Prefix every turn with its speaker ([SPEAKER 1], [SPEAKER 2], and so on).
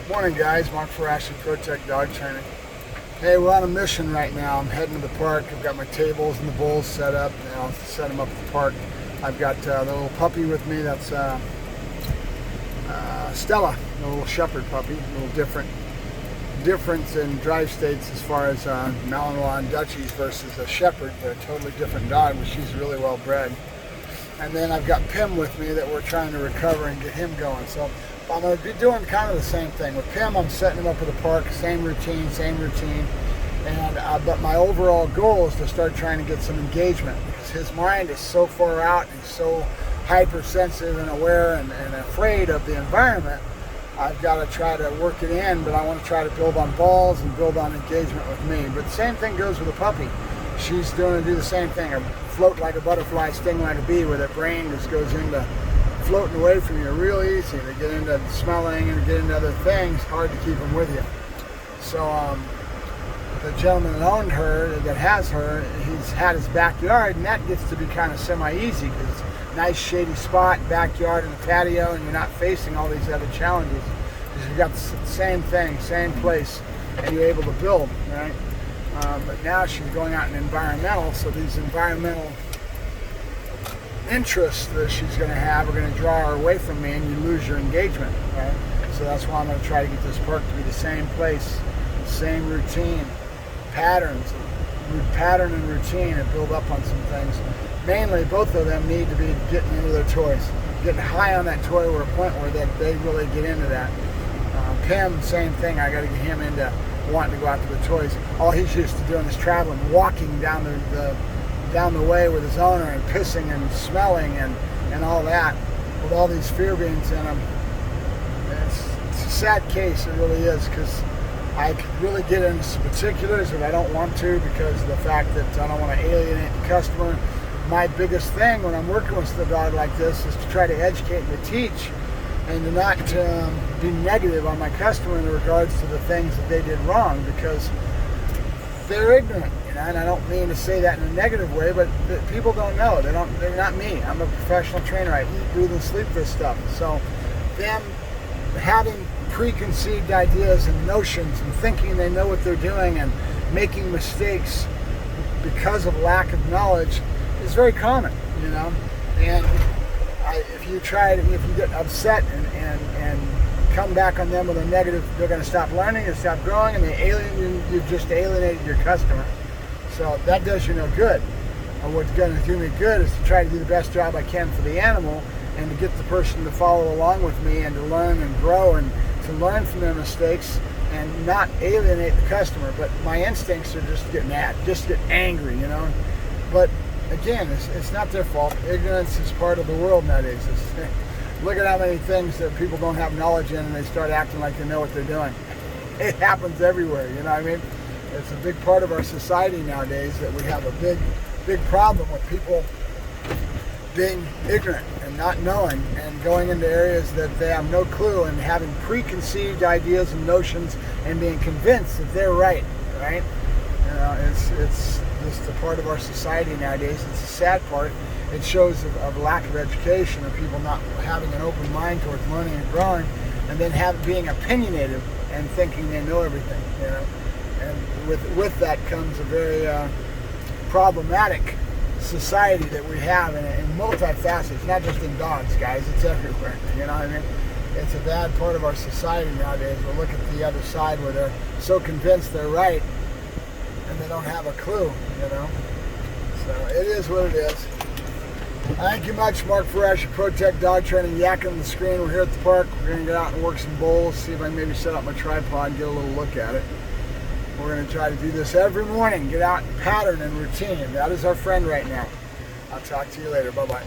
[SPEAKER 1] Morning guys, Mark Ferrasci, Protect Dog Training. Hey, we're on a mission right now. I'm heading to the park. I've got my tables and the bowls set up. I'll set them up at the park. I've got the little puppy with me. That's Stella, the little shepherd puppy. A little difference in drive states as far as Malinois and Dutchies versus a shepherd. They're a totally different dog, but she's really well bred. And then I've got Pim with me that we're trying to recover and get him going. So I'm going to be doing kind of the same thing. With Pim, I'm setting him up at the park, same routine. And but my overall goal is to start trying to get some engagement because his mind is so far out and so hypersensitive and aware and afraid of the environment. I've got to try to work it in, but I want to try to build on balls and build on engagement with me. But the same thing goes with a puppy. She's going to do the same thing. Float like a butterfly, sting like a bee, where their brain just goes into floating away from you real easy. They get into smelling and get into other things. Hard to keep them with you. So the gentleman that owned her, that has her, he's had his backyard, and that gets to be kind of semi-easy because it's a nice shady spot, backyard and a patio, and you're not facing all these other challenges because you've got the same thing, same place, and you're able to build, right? But now she's going out in environmental, so these environmental interests that she's going to have are going to draw her away from me, and you lose your engagement, right? So that's why I'm going to try to get this park to be the same place, same routine, pattern and routine, and build up on some things. Mainly, both of them need to be getting into their toys, getting high on that toy to a point where they really get into that. Pim, same thing. I got to get him into wanting to go out to the toys. All he's used to doing is traveling, walking down the way with his owner and pissing and smelling and all that, with all these fear beings in him. It's a sad case, it really is, because I could really get into some particulars, but I don't want to because of the fact that I don't want to alienate the customer. My biggest thing when I'm working with a dog like this is to try to educate and to teach, and to not be negative on my customer in regards to the things that they did wrong, because they're ignorant, and I don't mean to say that in a negative way, but people don't know. They're not me. I'm a professional trainer. I eat, breathe, and sleep this stuff. So them having preconceived ideas and notions and thinking they know what they're doing and making mistakes because of lack of knowledge is very common, and if you get upset and come back on them with a negative, they're going to stop learning and stop growing, and you've just alienated your customer. So that does you no good. And what's going to do me good is to try to do the best job I can for the animal, and to get the person to follow along with me and to learn and grow and to learn from their mistakes and not alienate the customer. But my instincts are just to get mad, just to get angry, But again, it's not their fault. Ignorance is part of the world nowadays. Look at how many things that people don't have knowledge in, and they start acting like they know what they're doing. It happens everywhere, you know what I mean? It's a big part of our society nowadays that we have a big problem with people being ignorant and not knowing and going into areas that they have no clue and having preconceived ideas and notions and being convinced that they're right? It's just a part of our society nowadays. It's a sad part. It shows of lack of education, of people not having an open mind towards learning and growing, and then being opinionated and thinking they know everything, And with that comes a very problematic society that we have, and multifaceted. It's not just in dogs, guys. It's everywhere. You know what I mean? It's a bad part of our society nowadays. We'll look at the other side where they're so convinced they're right, and they don't have a clue, So it is what it is. Thank you much, Mark Ferrasci, Protect Dog Training, Yacking on the screen. We're here at the park. We're going to get out and work some bowls, see if I can maybe set up my tripod and get a little look at it. We're going to try to do this every morning, get out and pattern and routine. That is our friend right now. I'll talk to you later. Bye-bye.